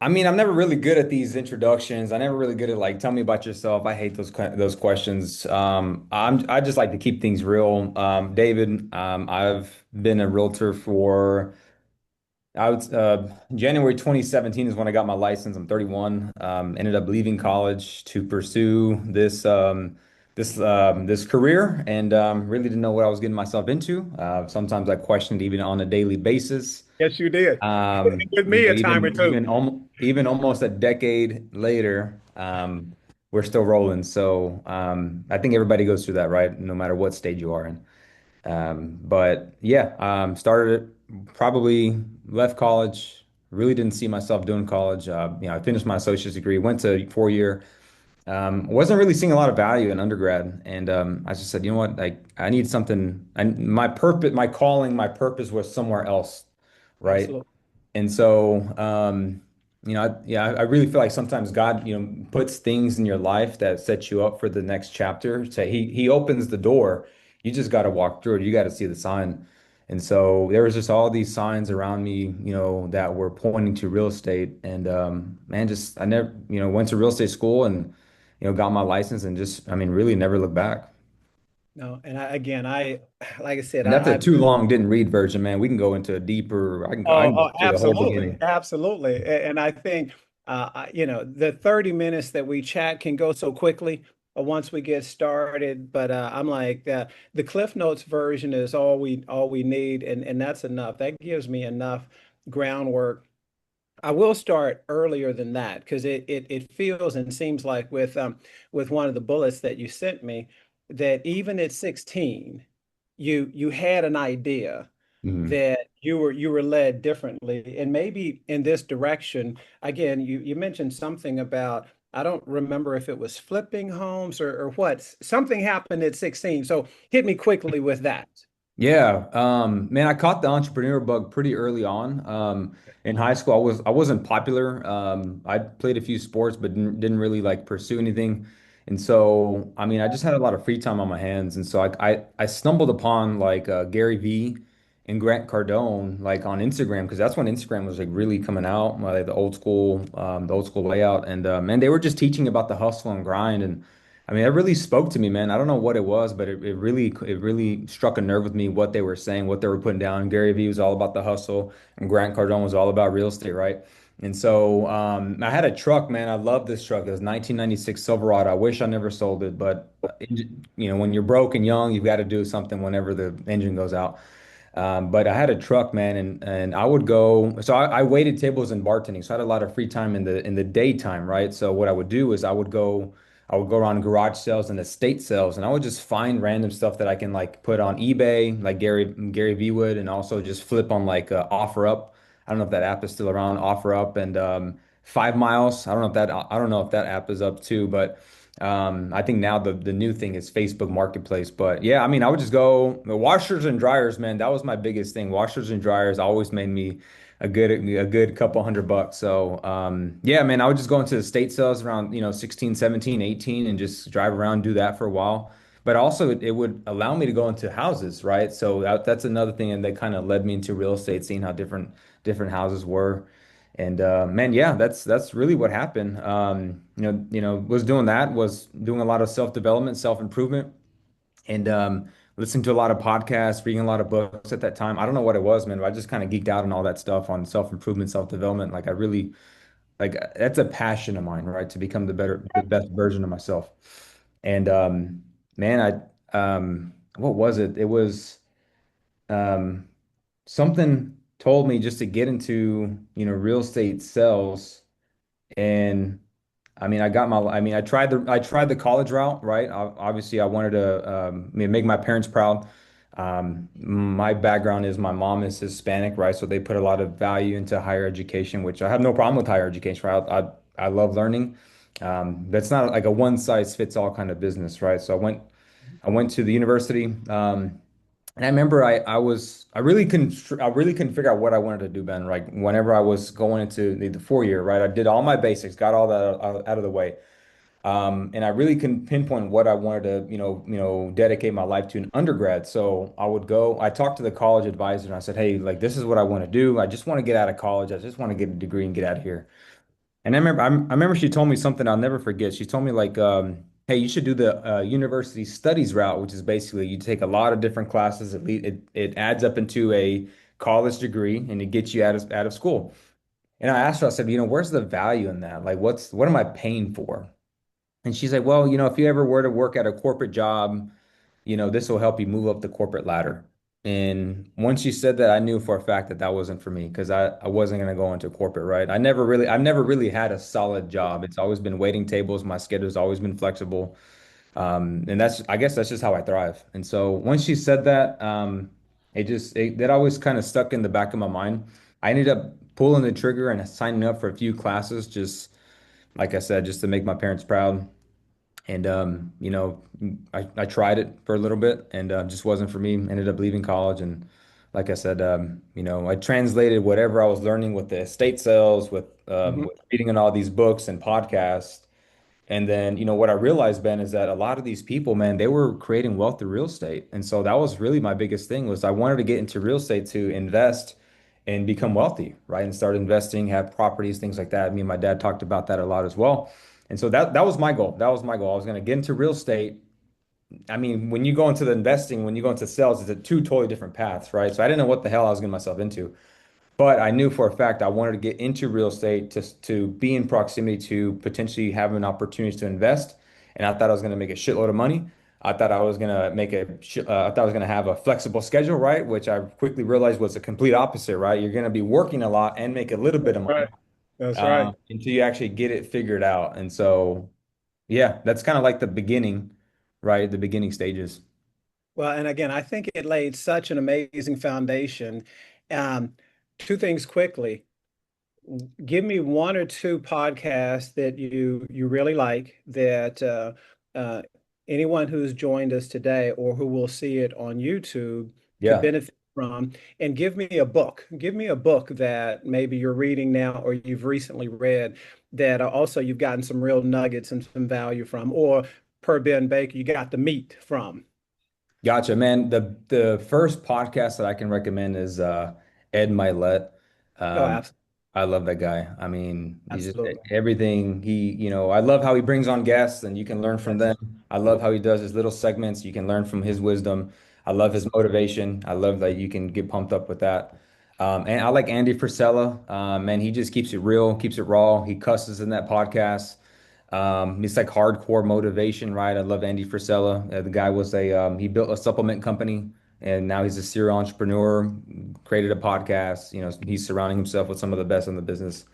I mean, I'm never really good at these introductions. I never really good at like, tell me about yourself. I hate those questions. I just like to keep things real. David, I've been a realtor for January 2017 is when I got my license. I'm 31. Ended up leaving college to pursue this career, and really didn't know what I was getting myself into. Sometimes I questioned even on a daily basis. Yes, you did. With You me know, a time or even two. even almost even almost a decade later, we're still rolling. So I think everybody goes through that, right? No matter what stage you are in. But yeah, started it, probably left college. Really didn't see myself doing college. I finished my associate's degree, went to 4 year. Wasn't really seeing a lot of value in undergrad, and I just said, you know what, like I need something. My purpose, my calling, my purpose was somewhere else, right? Absolutely. And so, I really feel like sometimes God, puts things in your life that sets you up for the next chapter. So he opens the door. You just got to walk through it. You got to see the sign. And so there was just all these signs around me, that were pointing to real estate. And man, just I never, went to real estate school and, got my license and just, I mean, really never looked back. No, and like I said, And that's a I too long didn't read version, man. We can go into a deeper. I oh, can go oh, to the whole absolutely, beginning. absolutely. And I think, the 30 minutes that we chat can go so quickly once we get started. But I'm like, the Cliff Notes version is all we need, and that's enough. That gives me enough groundwork. I will start earlier than that because it feels and seems like with one of the bullets that you sent me that even at 16 you had an idea Mhm. that you were led differently and maybe in this direction. Again, you mentioned something about, I don't remember if it was flipping homes or what. Something happened at 16. So hit me quickly with that. Yeah, man, I caught the entrepreneur bug pretty early on. In high school, I wasn't popular. I played a few sports, but didn't really like pursue anything. And so, I mean, I just had a lot of free time on my hands, and so I stumbled upon like Gary V and Grant Cardone like on Instagram because that's when Instagram was like really coming out, like the old school layout, and man, they were just teaching about the hustle and grind and. I mean, it really spoke to me, man. I don't know what it was, but it really struck a nerve with me what they were saying, what they were putting down. Gary Vee was all about the hustle, and Grant Cardone was all about real estate, right? And so I had a truck, man. I love this truck. It was 1996 Silverado. I wish I never sold it, but when you're broke and young, you've got to do something whenever the engine goes out. But I had a truck, man, and I would go. So I waited tables in bartending, so I had a lot of free time in the daytime, right? So what I would do is I would go around garage sales and estate sales, and I would just find random stuff that I can like put on eBay, like Gary V would, and also just flip on like OfferUp. I don't know if that app is still around, OfferUp and 5 Miles. I don't know if that app is up too, but. I think now the new thing is Facebook Marketplace. But yeah, I mean, I would just go the washers and dryers, man. That was my biggest thing. Washers and dryers always made me a good couple $100. So yeah, man, I would just go into the state sales around, 16, 17, 18 and just drive around, do that for a while. But also it would allow me to go into houses, right? So that's another thing and that kind of led me into real estate, seeing how different houses were. And man, yeah, that's really what happened. Was doing that, was doing a lot of self-development, self-improvement, and listening to a lot of podcasts, reading a lot of books at that time. I don't know what it was, man, but I just kind of geeked out on all that stuff on self-improvement, self-development. Like I really like that's a passion of mine, right? To become the best version of myself. And man, what was it? It was um, something told me just to get into, real estate sales and I mean, I tried the college route, right? Obviously, I wanted to make my parents proud. My background is my mom is Hispanic, right? So they put a lot of value into higher education, which I have no problem with higher education, right? I love learning. That's not like a one size fits all kind of business, right? So I went to the university. And I remember I really couldn't figure out what I wanted to do, Ben. Like whenever I was going into the 4 year, right? I did all my basics, got all that out of the way. And I really couldn't pinpoint what I wanted to, dedicate my life to in undergrad. So I talked to the college advisor and I said, hey, like this is what I want to do. I just want to get out of college. I just want to get a degree and get out of here. And I remember she told me something I'll never forget. She told me like, hey, you should do the university studies route, which is basically you take a lot of different classes. It adds up into a college degree and it gets you out of school. And I asked her, I said, where's the value in that? Like, what am I paying for? And she's like, well, if you ever were to work at a corporate job, this will help you move up the corporate ladder. And once she said that, I knew for a fact that that wasn't for me because I wasn't going to go into corporate, right? I've never really had a solid job. It's always been waiting tables. My schedule's always been flexible. And I guess that's just how I thrive. And so once she said that, that always kind of stuck in the back of my mind. I ended up pulling the trigger and signing up for a few classes, just like I said, just to make my parents proud. And I tried it for a little bit and just wasn't for me. Ended up leaving college and like I said, I translated whatever I was learning with the estate sales, Mhm. with reading on all these books and podcasts. And then, what I realized, Ben, is that a lot of these people, man, they were creating wealth through real estate. And so that was really my biggest thing was I wanted to get into real estate to invest and become wealthy, right? And start investing, have properties, things like that. Me and my dad talked about that a lot as well. And so that was my goal. That was my goal. I was going to get into real estate. I mean, when you go into the investing, when you go into sales, it's a two totally different paths, right? So I didn't know what the hell I was getting myself into. But I knew for a fact I wanted to get into real estate to be in proximity to potentially having opportunities to invest. And I thought I was going to make a shitload of money. I thought I was going to I thought I was going to have a flexible schedule, right? Which I quickly realized was the complete opposite, right? You're going to be working a lot and make a little bit That's of right. money That's right. until you actually get it figured out. And so, yeah, that's kind of like the beginning, right? The beginning stages. Well, and again, I think it laid such an amazing foundation. Um, Two things quickly. Give me one or two podcasts that you really like that uh, anyone who's joined us today or who will see it on YouTube could Yeah. benefit from, and give me a book. Give me a book that maybe you're reading now or you've recently read that also you've gotten some real nuggets and some value from, or per Ben Baker, you got the meat from. Gotcha, man. The first podcast that I can recommend is Ed Milet. Oh, Um, I love that guy. I mean, he's just absolutely. everything I love how he brings on guests and you can learn from them. Yes. I love how he does his little segments. You can learn from his wisdom. I love his Yes. motivation. I love that you can get pumped up with that. And I like Andy Frisella. Man, he just keeps it real, keeps it raw. He cusses in that podcast. It's like hardcore motivation, right? I love Andy Frisella. The guy was he built a supplement company and now he's a serial entrepreneur, created a podcast. He's surrounding himself with some of the best in the business.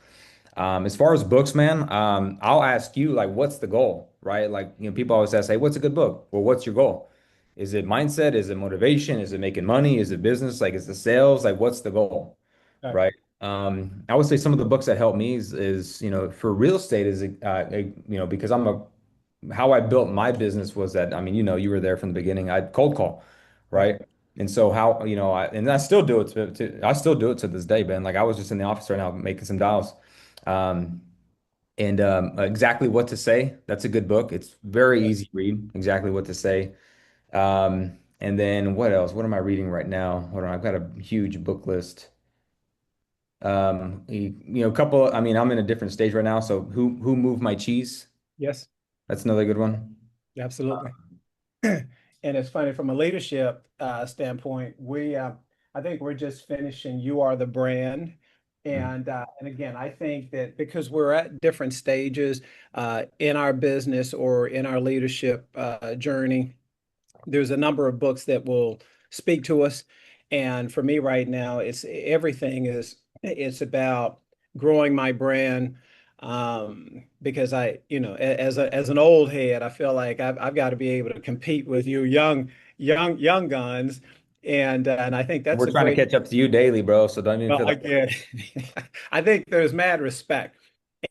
As far as books, man, I'll ask you, like, what's the goal, right? Like, people always ask, hey, what's a good book? Well, what's your goal? Is it mindset? Is it motivation? Is it making money? Is it business? Like, is it sales? Like, what's the goal, Right. right? I would say some of the books that help me is for real estate is, because how I built my business was that, I mean, you were there from the beginning. I cold call, Right. right? And so and I still do it I still do it to this day, Ben. Like I was just in the office right now making some dials. Um, and Exactly What to Say. That's a good book. It's very Yes. easy to read. Exactly What to Say. And then what else? What am I reading right now? Hold on, I've got a huge book list. A couple. I mean, I'm in a different stage right now. So who moved my cheese? Yes. That's another good one. Absolutely. And it's funny from a leadership standpoint, I think we're just finishing You Are the Brand. Mm. And again, I think that because we're at different stages in our business or in our leadership journey, there's a number of books that will speak to us. And for me right now, it's about growing my brand. Because as an old head, I feel like I've got to be able to compete with you young guns. And I think that's We're a trying to great, catch up to you daily, bro. So don't even well, feel I like get I think there's mad respect.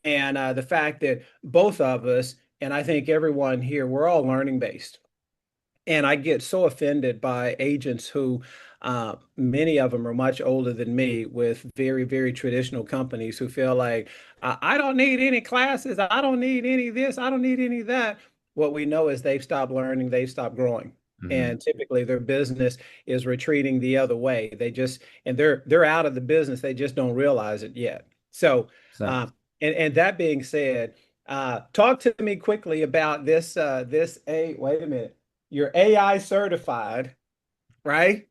And the fact that both of us, and I think everyone here, we're all learning based. And I get so offended by agents who, many of them are much older than me with very, very traditional companies who feel like, I don't need any classes. I don't need any of this. I don't need any of that. What we know is they've stopped learning, they've stopped growing. Mhm. And typically their business is retreating the other way. And they're out of the business. They just don't realize it yet. So, So, And that being said, talk to me quickly about this a wait a minute. You're AI certified, right?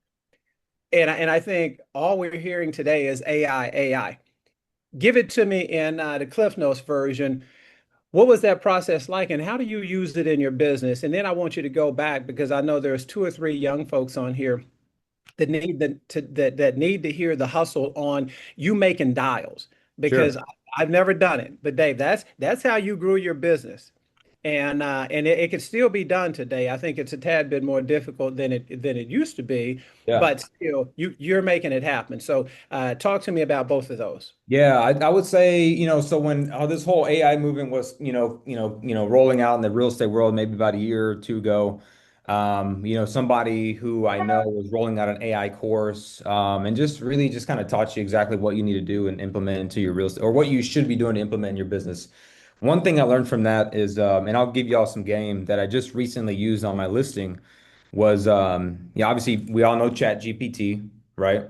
And I think all we're hearing today is AI, AI. Give it to me in the Cliff Notes version. What was that process like, and how do you use it in your business? And then I want you to go back because I know there's two or three young folks on here that need to hear the hustle on you making dials Sure. because I've never done it. But Dave, that's how you grew your business. And it can still be done today. I think it's a tad bit more difficult than it used to be, Yeah. but still you're making it happen. So talk to me about both of those. Yeah, I would say, so when this whole AI movement was, rolling out in the real estate world, maybe about a year or two ago, somebody who I know was rolling out an AI course, and just really just kind of taught you exactly what you need to do and implement into your real estate, or what you should be doing to implement in your business. One thing I learned from that is, and I'll give you all some game that I just recently used on my listing was, obviously we all know Chat GPT, right?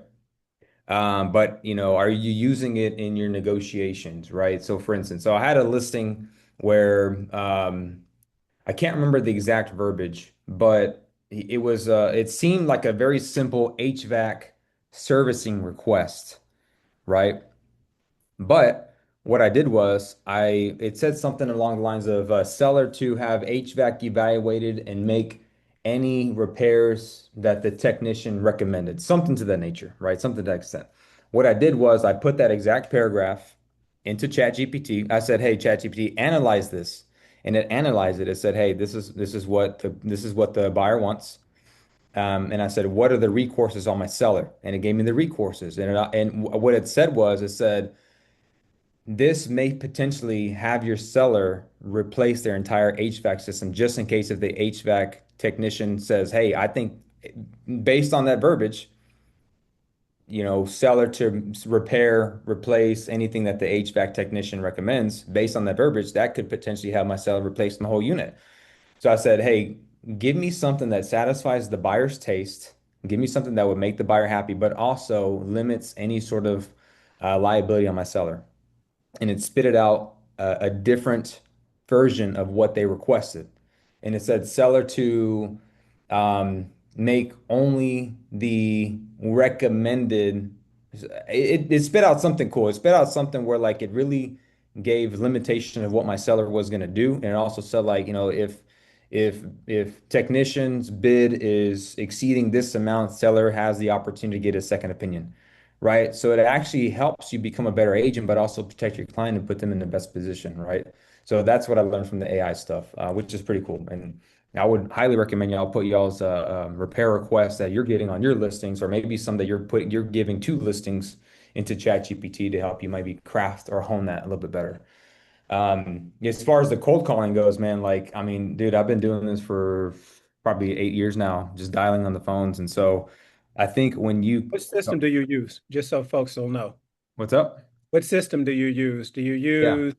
But are you using it in your negotiations, right? So for instance, I had a listing where I can't remember the exact verbiage, but it seemed like a very simple HVAC servicing request, right? But what I did was it said something along the lines of seller to have HVAC evaluated and make any repairs that the technician recommended, something to that nature, right? Something to that extent. What I did was I put that exact paragraph into ChatGPT. I said, "Hey, ChatGPT, analyze this," and it analyzed it. It said, "Hey, this is what the buyer wants." And I said, "What are the recourses on my seller?" And it gave me the recourses. And what it said was, it said this may potentially have your seller replace their entire HVAC system just in case if the HVAC technician says, "Hey, I think based on that verbiage, seller to repair, replace anything that the HVAC technician recommends based on that verbiage, that could potentially have my seller replace the whole unit." So I said, "Hey, give me something that satisfies the buyer's taste. Give me something that would make the buyer happy, but also limits any sort of liability on my seller." And it spitted out a different version of what they requested. And it said seller to make only the recommended. It spit out something cool. It spit out something where like it really gave limitation of what my seller was going to do. And it also said like, if technician's bid is exceeding this amount, seller has the opportunity to get a second opinion, right? So it actually helps you become a better agent, but also protect your client and put them in the best position, right? So that's what I learned from the AI stuff, which is pretty cool. And I would highly recommend y'all put y'all's repair requests that you're getting on your listings, or maybe some that you're giving to listings into ChatGPT to help you maybe craft or hone that a little bit better. As far as the cold calling goes, man, like, I mean, dude, I've been doing this for probably 8 years now, just dialing on the phones. And so I think when you, What system do you use? Just so folks will know. what's up? What system do you use? Do you Yeah. use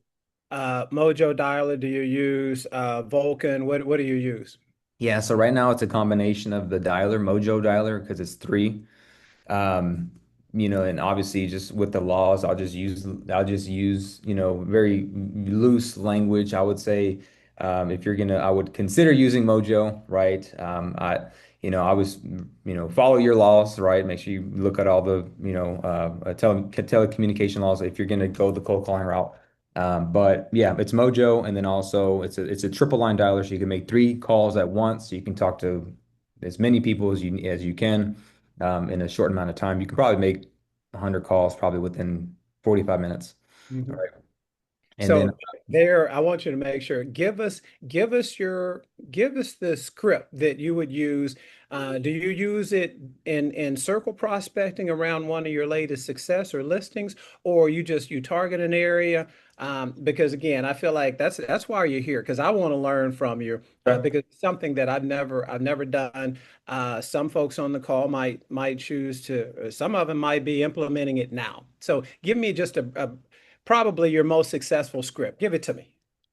Mojo Dialer? Do you use Vulcan? What do you use? Yeah. So right now it's a combination of the dialer, Mojo dialer, because it's three. Um, and obviously just with the laws, I'll just use, very loose language. I would say, if you're gonna, I would consider using Mojo, right? I was, follow your laws, right? Make sure you look at all the, telecommunication laws if you're gonna go the cold calling route. But yeah, it's Mojo, and then also it's a triple line dialer, so you can make three calls at once. So you can talk to as many people as you can in a short amount of time. You can probably make 100 calls probably within 45 minutes. All Mhm. right. And then, So there, I want you to make sure, give us the script that you would use. Do you use it in circle prospecting around one of your latest success or listings, or you target an area? Because again, I feel like that's why you're here, because I want to learn from you, okay. because it's something that I've never done. Some folks on the call might choose to, some of them might be implementing it now. So give me just a probably your most successful script. Give it to me.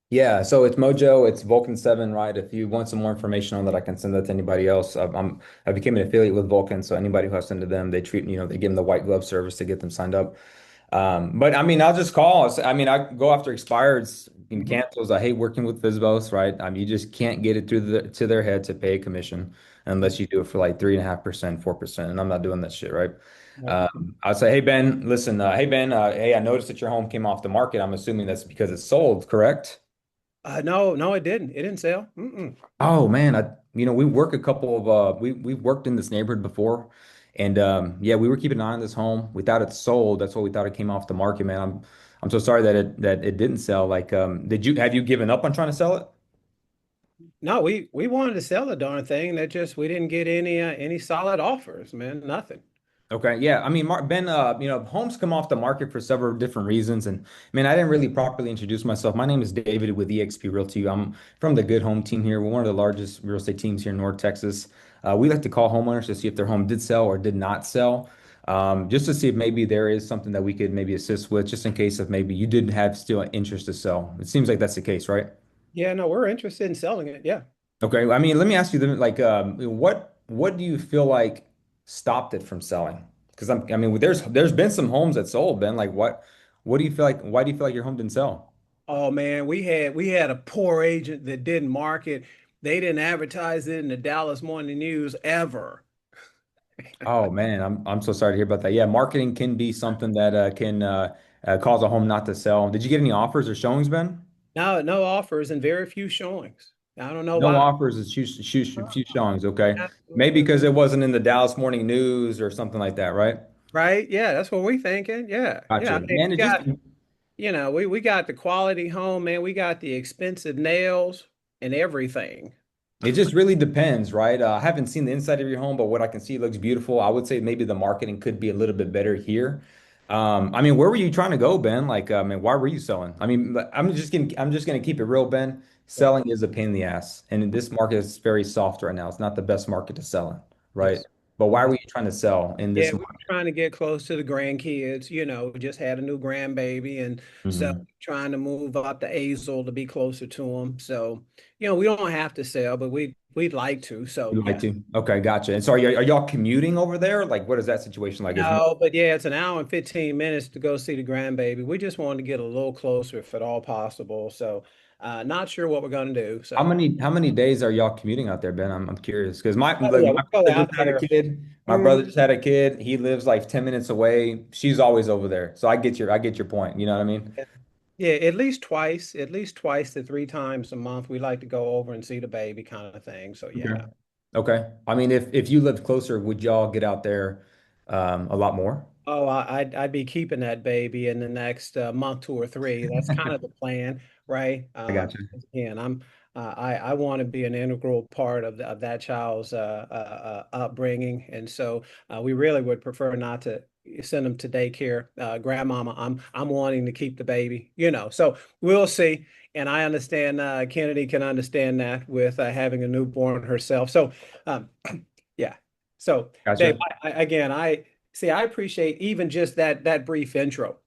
Yeah, so it's Mojo, it's Vulcan 7, right? If you want some more information on that, I can send that to anybody else. I became an affiliate with Vulcan, so anybody who I send to them, they give them the white glove service to get them signed up. But I mean, I'll just call. I mean, I go after expireds and Mhm. cancels. I hate working with Visbos, right? I mean, you just can't get it through to their head to pay a commission unless you do it for like 3.5%, 4%. And I'm not doing that shit, right? Yep. I'd say, hey Ben, listen, hey Ben, hey, I noticed that your home came off the market. I'm assuming that's because it's sold, correct? No, no, it didn't. It didn't sell. Mm-mm. Oh man, we work a couple of we've worked in this neighborhood before, and yeah, we were keeping an eye on this home. We thought it sold. That's what we thought it came off the market, man. I'm so sorry that it didn't sell. Like, have you given up on trying to sell it? No, we wanted to sell the darn thing. That just we didn't get any solid offers, man. Nothing. Okay, yeah. I mean, Ben, homes come off the market for several different reasons, and man, I didn't really properly introduce myself. My name is David with eXp Realty. I'm from the Good Home team here. We're one of the largest real estate teams here in North Texas. We like to call homeowners to see if their home did sell or did not sell, just to see if maybe there is something that we could maybe assist with, just in case if maybe you did have still an interest to sell. It seems like that's the case, right? Yeah, no, we're interested in selling it. Yeah. Okay, I mean, let me ask you then, like, what do you feel like stopped it from selling? Because I mean, there's been some homes that sold, Ben. Like, what do you feel like? Why do you feel like your home didn't sell? Oh man, we had a poor agent that didn't market. They didn't advertise it in the Dallas Morning News ever. Oh man, I'm so sorry to hear about that. Yeah, marketing can be something that can cause a home not to sell. Did you get any offers or showings, Ben? No, no offers and very few showings. I don't know No why. offers, it's few showings. Okay, maybe Absolutely. because it wasn't in the Dallas Morning News or something like that, right? Right? Yeah, that's what we're thinking. Yeah. Yeah. I Gotcha. mean, Man, we it just got, we got the quality home, man. We got the expensive nails and everything. It just really depends, right? I haven't seen the inside of your home, but what I can see looks beautiful. I would say maybe the marketing could be a little bit better here. I mean, where were you trying to go, Ben? Like, I mean, why were you selling? I mean, I'm just gonna keep it real, Ben. Yeah. Selling is a pain in the ass, and this market is very soft right now. It's not the best market to sell in, right? Yes. But why Yes. were you trying to sell in Yeah, this we were market? trying to get close to the grandkids. We just had a new grandbaby, and so Mhm. trying to move up to Azle to be closer to them. So, we don't have to sell, but we'd like to. So, You'd like yeah. to? Okay, gotcha. And so, are y'all commuting over there? Like, what is that situation like? Is No, but yeah, it's an hour and 15 minutes to go see the grandbaby. We just wanted to get a little closer if at all possible. So, not sure what we're going to do. How So, many days are y'all commuting out there, Ben? I'm curious because oh, yeah, we my go brother out just had a there. kid. My brother Mhm. just had a kid. He lives like 10 minutes away. She's always over there. So I get your point. You know what I mean? Yeah, yeah, at least twice to three times a month. We like to go over and see the baby kind of thing. So, Okay. yeah. Okay. I mean, if you lived closer, would y'all get out there a lot more? Oh, I'd be keeping that baby in the next month, 2 or 3. That's kind of the plan, right? I got you. Again, I want to be an integral part of that child's upbringing, and so we really would prefer not to send them to daycare. Grandmama, I'm wanting to keep the baby, So we'll see, and I understand Kennedy can understand that with having a newborn herself. So, um, yeah. So, Dave, Gotcha. again, I appreciate even just that brief intro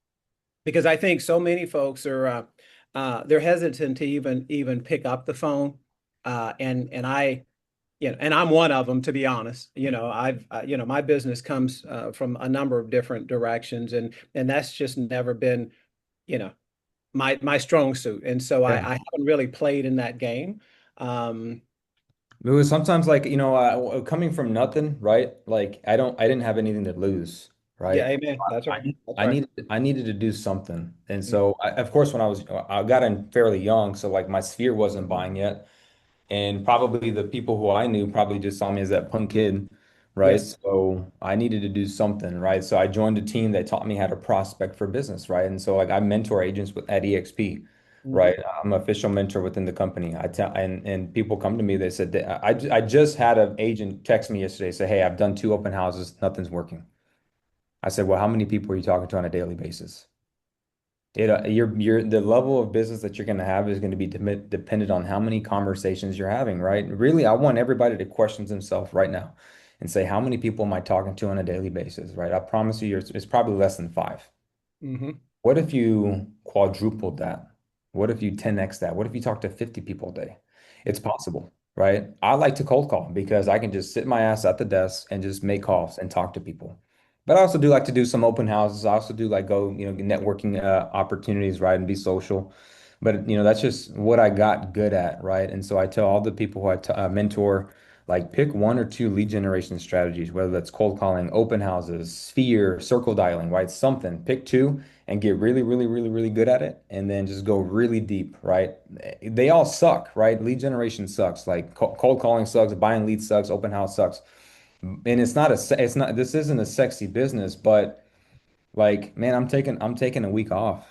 because I think so many folks are they're hesitant to even pick up the phone, and I'm one of them to be honest. I've my business comes from a number of different directions, and that's just never been you know my strong suit, and so I, Yeah. I haven't really played in that game. Um, It was sometimes like, coming from nothing, right? Like I didn't have anything to lose, yeah, right? amen. That's right. That's right. I needed to do something. And so of course when I got in fairly young, so like my sphere wasn't buying yet. And probably the people who I knew probably just saw me as that punk kid, right? Yes. So I needed to do something, right? So I joined a team that taught me how to prospect for business, right? And so like I mentor agents at EXP, Mhm. right? I'm an official mentor within the company. I tell and people come to me, they said I just had an agent text me yesterday, say, hey, I've done 2 open houses, nothing's working. I said, well, how many people are you talking to on a daily basis? The level of business that you're going to have is going to be dependent on how many conversations you're having, right? Really, I want everybody to question themselves right now and say, how many people am I talking to on a daily basis, right? I promise you, it's probably less than five. Hmm. What if you quadrupled that? What if you 10x that? What if you talk to 50 people a day? It's Yeah. possible, right? I like to cold call because I can just sit my ass at the desk and just make calls and talk to people. But I also do like to do some open houses. I also do like go, networking opportunities, right, and be social. But that's just what I got good at, right? And so I tell all the people who I mentor, like pick one or two lead generation strategies, whether that's cold calling, open houses, sphere, circle dialing, right? Something. Pick two and get really, really, really, really good at it, and then just go really deep, right? They all suck, right? Lead generation sucks. Like cold calling sucks, buying leads sucks, open house sucks. And it's not this isn't a sexy business, but like, man, I'm taking a week off,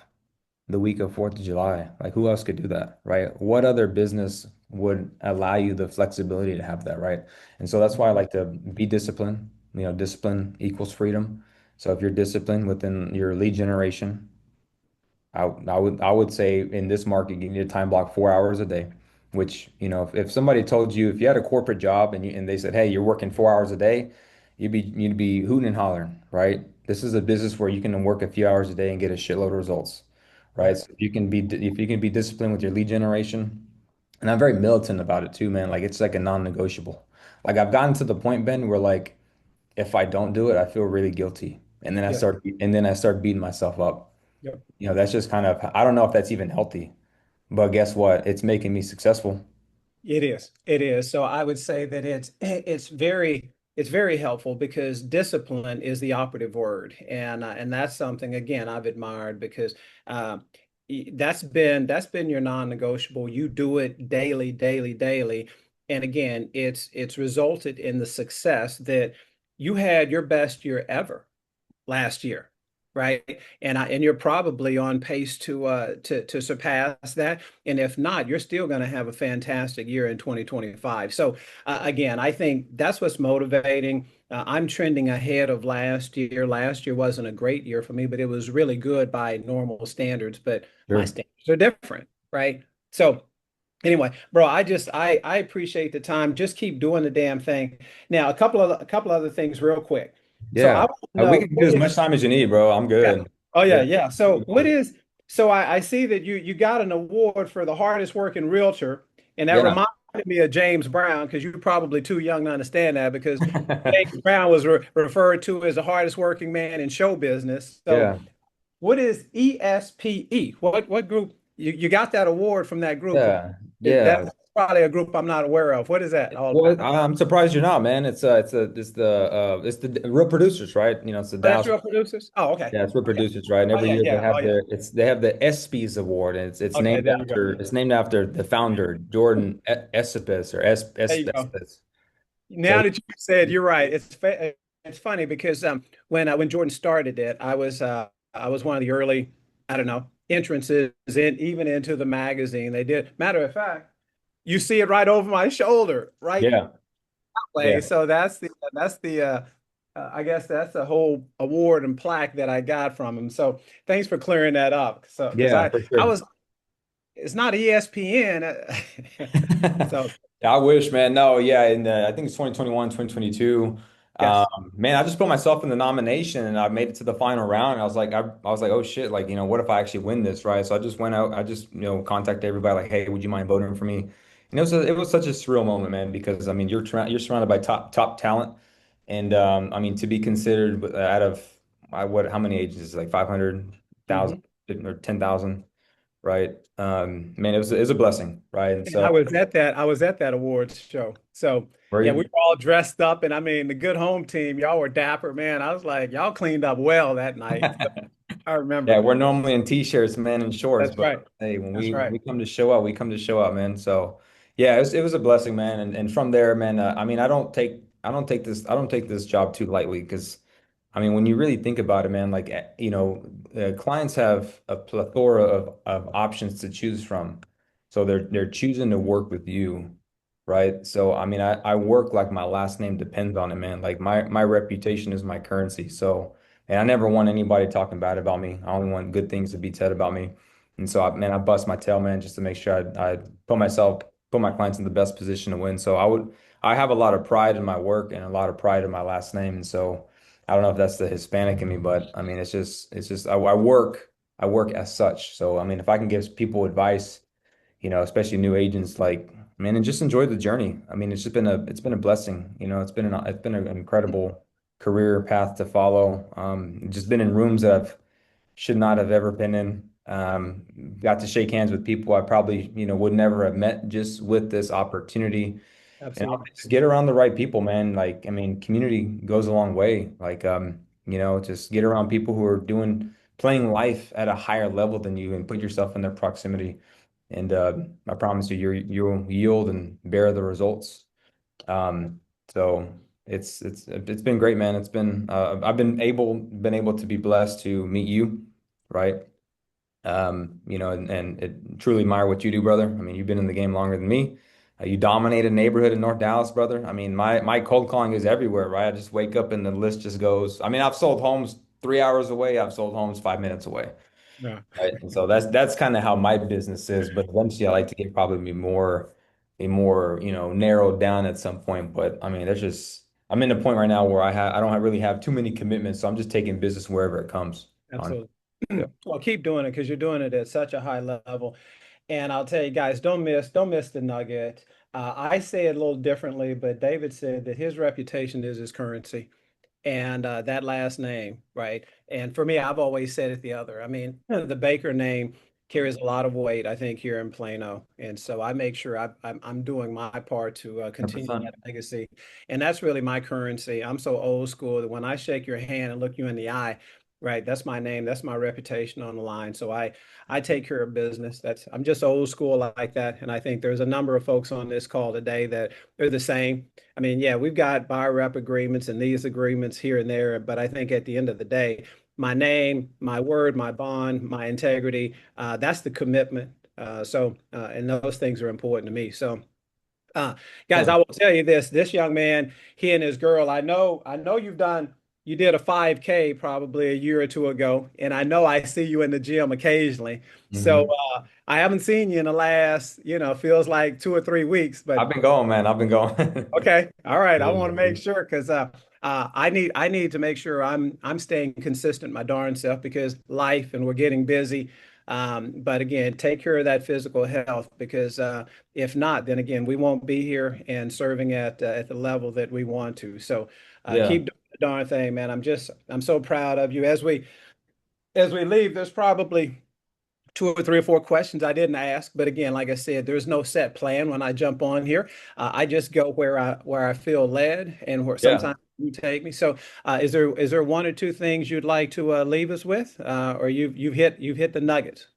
the week of 4th of July. Like who else could do that, right? What other business would allow you the flexibility to have that, right? And so that's why I like to be disciplined. Discipline equals freedom. So if you're disciplined within your lead generation, I would say in this market, you need to time block 4 hours a day, which, if somebody told you if you had a corporate job and they said, hey, you're working 4 hours a day, you'd be hooting and hollering, right? This is a business where you can work a few hours a day and get a shitload of results, right? Right. So if you can be disciplined with your lead generation, and I'm very militant about it too, man. Like it's like a non-negotiable. Like I've gotten to the point, Ben, where like if I don't do it, I feel really guilty. Yeah. And then I start beating myself up. Yep. That's just kind of, I don't know if that's even healthy, but guess what? It's making me successful. It is. It is. So I would say that it's very helpful because discipline is the operative word, and that's something again I've admired because uh, that's been your non-negotiable. You do it daily, daily, daily, and again, it's resulted in the success that you had your best year ever last year, right? And you're probably on pace to surpass that. And if not, you're still going to have a fantastic year in 2025. So again, I think that's what's motivating. I'm trending ahead of last year. Last year wasn't a great year for me, but it was really good by normal standards. But my Sure. standards are different, right? So anyway, bro, I appreciate the time. Just keep doing the damn thing. Now, a couple other things real quick. So I Yeah. want to We know can do what as is much time as you need, bro. I'm yeah. good. Oh yeah, Yeah. yeah. So I see that you got an award for the hardest working realtor, and that Yeah. reminded me of James Brown because you're probably too young to understand that because James Brown was referred to as the hardest working man in show business. So Yeah. what is ESPE? What group you got that award from that group? Yeah. That's Yeah. probably a group I'm not aware of. What is that all Well, about? I'm surprised you're not, man. It's the real producers, right? It's the Oh, that's Dallas. your producers? Oh, okay. Yeah, it's real Okay. producers, right? And Oh every yeah, year they yeah. Oh have yeah. the ESPYs award, and it's Okay, named there you go. after the founder, Jordan Esipes or There you go. Esipes. So Now that you said you're right, it's funny because when Jordan started it, I was one of the early, I don't know, entrances in even into the magazine. They did. Matter of fact, you see it right over my shoulder, right yeah, way. yeah, So I guess that's the whole award and plaque that I got from him. So thanks for clearing that up. So because yeah, for I sure. was it's not ESPN. So I wish, man. No, yeah, I think it's 2021, 2022. yes. Man, I just put myself in the nomination and I made it to the final round. I was like, oh shit, like, what if I actually win this, right? So I just went out, I just, contacted everybody like, hey, would you mind voting for me? And it was such a surreal moment, man, because I mean, you're surrounded by top talent. And I mean, to be considered out of how many agencies? Like 500,000 Mhm. or 10,000, right? Man, it was a blessing, right? And And so I was at that awards show. So were yeah, we you? were all dressed up, and I mean the good home team, y'all were dapper, man. I was like, y'all cleaned up well that night. So I Yeah, remember. we're normally in t-shirts, man, and shorts, That's but right. hey, when That's we right. come to show up, we come to show up, man. So, yeah, it was a blessing, man. And from there, man, I mean, I don't take this job too lightly because I mean, when you really think about it, man, like, clients have a plethora of options to choose from. So they're choosing to work with you, right? So, I mean, I work like my last name depends on it, man. Like my reputation is my currency. So, and I never want anybody talking bad about me. I only want good things to be said about me. And so, man, I bust my tail, man, just to make sure I put my clients in the best position to win. So I have a lot of pride in my work and a lot of pride in my last name. And so, I don't know if that's the Hispanic in me, but I mean, it's just I work as such. So I mean, if I can give people advice, especially new agents, like, man, and just enjoy the journey. I mean, it's been a blessing. It's been an incredible. career path to follow. Just been in rooms that I've should not have ever been in. Got to shake hands with people I probably, would never have met just with this opportunity. And Absolutely. also just get around the right people, man. Like, I mean, community goes a long way. Like, just get around people who are playing life at a higher level than you and put yourself in their proximity. And I promise you, you'll yield and bear the results. Um, so it's been great, man. I've been able to be blessed to meet you, right? And it truly admire what you do, brother. I mean, you've been in the game longer than me. You dominate a neighborhood in North Dallas, brother. I mean, my cold calling is everywhere, right? I just wake up and the list just goes. I mean, I've sold homes 3 hours away. I've sold homes 5 minutes away. Yeah, Right. And so that's kind of how my business is. But eventually I like to get probably more, narrowed down at some point. But I mean, I'm in a point right now where I don't really have too many commitments. So I'm just taking business wherever it comes on. absolutely. Yeah. Well, keep doing it because you're doing it at such a high level. And I'll tell you guys, don't miss the nugget. I say it a little differently, but David said that his reputation is his currency. And that last name, right? And for me, I've always said it the other. I mean, the Baker name carries a lot of weight, I think, here in Plano. And so I make sure I'm doing my part to continue 100%. that legacy. And that's really my currency. I'm so old school that when I shake your hand and look you in the eye, right, that's my name, that's my reputation on the line. So I take care of business. I'm just old school like that. And I think there's a number of folks on this call today that they're the same. I mean, yeah, we've got buyer rep agreements and these agreements here and there, but I think at the end of the day, my name, my word, my bond, my integrity, that's the commitment. And those things are important to me. So, uh, guys, I will tell you this young man, he and his girl, I know you did a 5K probably a year or two ago, and I know I see you in the gym occasionally. So, Hmm. I haven't seen you in the last, feels like 2 or 3 weeks, but I've been going, man. I've been going. okay. All right. I want to make Yeah. sure because I need to make sure I'm staying consistent my darn self because life and we're getting busy. But again, take care of that physical health because if not, then again, we won't be here and serving at the level that we want to. So Yeah. keep doing the darn thing, man. I'm so proud of you. As we leave, there's probably two or three or four questions I didn't ask. But again, like I said, there's no set plan when I jump on here. I just go where I feel led and where Yeah. sometimes you take me. So, is there one or two things you'd like to leave us with, or you've hit the nuggets?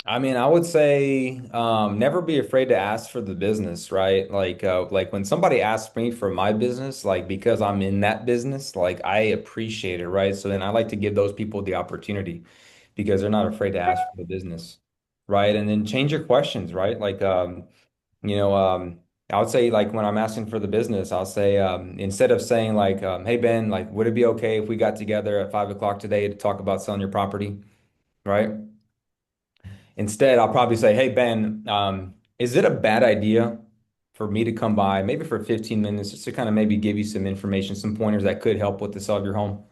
I mean, I would say never be afraid to ask for the business, right? Like when somebody asks me for my business, like because I'm in that business, like I appreciate it, right? So then I like to give those people the opportunity because they're not afraid to ask for the business, right? And then change your questions, right? You know, um, I would say like when I'm asking for the business, I'll say instead of saying like, "Hey Ben, like would it be okay if we got together at 5 o'clock today to talk about selling your property?" Right? Instead, I'll probably say, "Hey Ben, is it a bad idea for me to come by maybe for 15 minutes just to kind of maybe give you some information, some pointers that could help with the sale of your home?"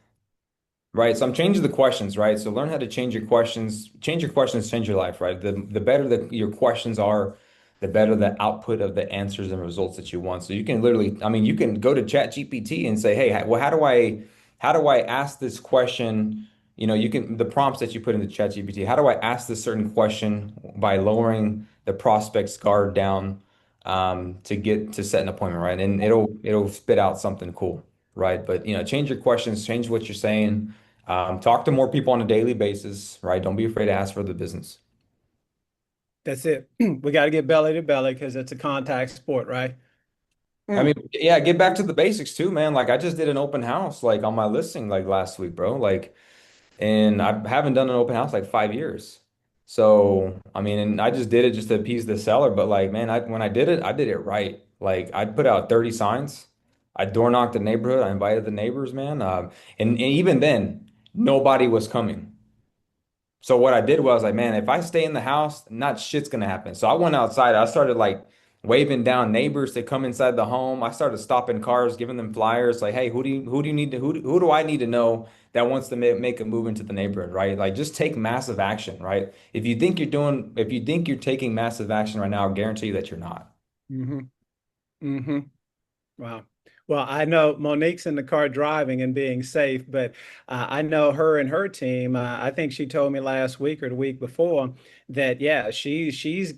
Right. So I'm changing the questions, right? So learn how to change your questions. Change your questions, change your life, right? The better that your questions are, the better the output of the answers and results that you want. So you can literally, I mean, you can go to Chat GPT and say, hey, well, how do I ask this question? You can the prompts that you put into Chat GPT, how do I ask this certain question by lowering the prospect's guard down to get to set an appointment, right? And it'll spit out something cool, right? But change your questions, change what you're saying. Talk to more people on a daily basis, right? Don't be afraid to ask for the business. That's it. We got to get belly to belly because it's a contact sport, right? I mean, Mm. yeah, get back to the basics too, man. Like I just did an open house like on my listing like last week, bro. And I haven't done an open house like 5 years. So, I mean, and I just did it just to appease the seller. But like, man, when I did it right. Like I put out 30 signs. I door knocked the neighborhood. I invited the neighbors, man. And even then, nobody was coming. So what I did was like, man, if I stay in the house, not shit's gonna happen. So I went outside. I started like waving down neighbors to come inside the home. I started stopping cars, giving them flyers, like, hey, who do you need to who do I need to know that wants to make a move into the neighborhood, right? Like just take massive action, right? If you think you're taking massive action right now, I guarantee you that you're not. hmm hmm Wow. Well, I know Monique's in the car driving and being safe, but I know her and her team. I think she told me last week or the week before that yeah, she's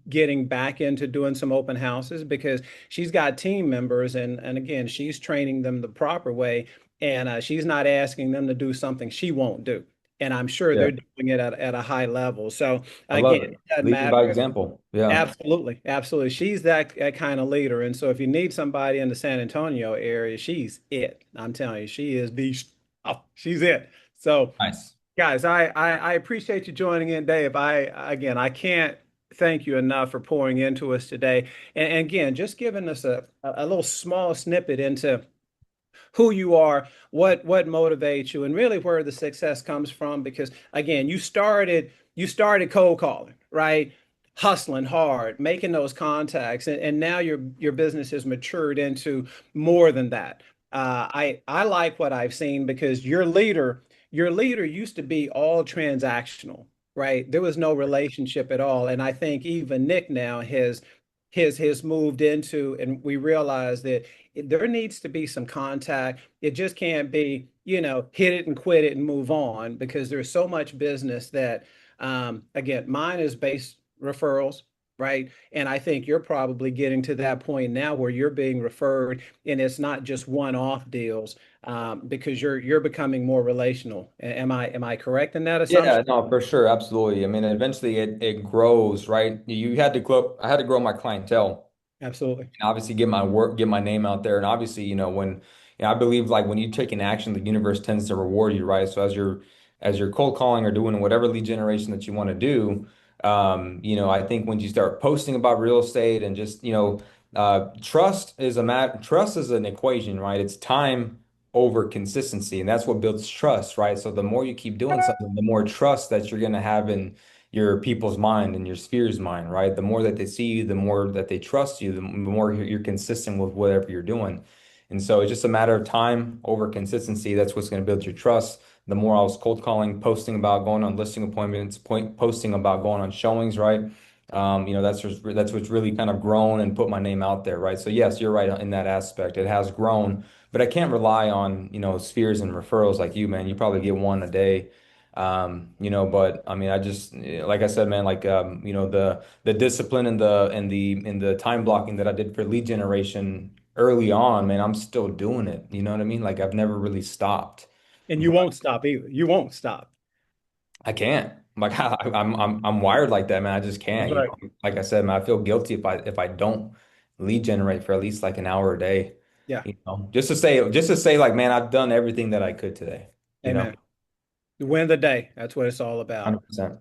getting back into doing some open houses because she's got team members, and again, she's training them the proper way, and she's not asking them to do something she won't do. And I'm sure Yeah, they're doing it at a high level. So I again, love it. it doesn't Leading matter. by example. Yeah. Absolutely, absolutely. She's that kind of leader. And so if you need somebody in the San Antonio area, she's it. I'm telling you, she is the oh, she's it. So Nice. guys, I appreciate you joining in, Dave. I can't thank you enough for pouring into us today. And again, just giving us a little small snippet into who you are, what motivates you, and really where the success comes from. Because again, you started cold calling, right? Hustling hard, making those contacts, and now your business has matured into more than that. I like what I've seen because your leader used to be all transactional, right? There was no relationship at all, and I think even Nick now has moved into, and we realize that there needs to be some contact. It just can't be, hit it and quit it and move on because there's so much business that, again, mine is based referrals, right? And I think you're probably getting to that point now where you're being referred and it's not just one-off deals, because you're becoming more relational. Am I correct in that Yeah, assumption? no, for sure, absolutely. I mean, eventually it grows, right? You had to grow. I had to grow my clientele. Absolutely. And obviously get my work, get my name out there. And obviously, I believe like when you take an action, the universe tends to reward you, right? So as you're cold calling or doing whatever lead generation that you want to do, I think when you start posting about real estate and just, trust is an equation, right? It's time over consistency, and that's what builds trust, right? So the more you keep doing something, the more trust that you're going to have in your people's mind and your sphere's mind, right? The more that they see you, the more that they trust you, the more you're consistent with whatever you're doing. And so it's just a matter of time over consistency. That's what's going to build your trust. The more I was cold calling, posting about going on listing appointments, posting about going on showings, right? That's what's really kind of grown and put my name out there, right? So yes, you're right in that aspect. It has grown, but I can't rely on, spheres and referrals like you, man. You probably get one a day. But I mean, I just like I said, man, like the discipline and the time blocking that I did for lead generation early on, man, I'm still doing it. You know what I mean? Like I've never really stopped. And you But won't stop either. You won't stop. I can't. Like I'm wired like that, man. I just That's can't. right. Like I said, man, I feel guilty if I don't lead generate for at least like an hour a day. Yeah. Just to say, like, man, I've done everything that I could today. You know, Amen. Win the day. That's what it's all about. 100%.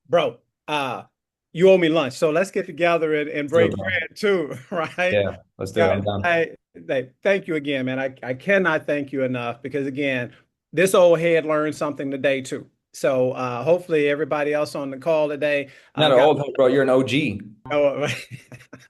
Bro, uh, you owe me lunch. So let's get together and Let's do break it, bro. bread too, right? Yeah, let's do it. I'm Guys, done. thank you again, man. I cannot thank you enough because again, this old head learned something today too. So hopefully everybody else on the call today Not an got old head, bro. You're an OG. oh,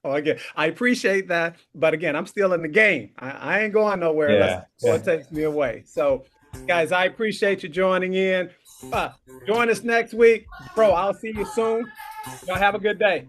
oh, again, I appreciate that, but again, I'm still in the game. I ain't going nowhere unless Yeah. someone Yeah. takes me away. So, guys, I appreciate you joining in. Uh, Join us next week, bro. I'll see you soon. Y'all have a good day.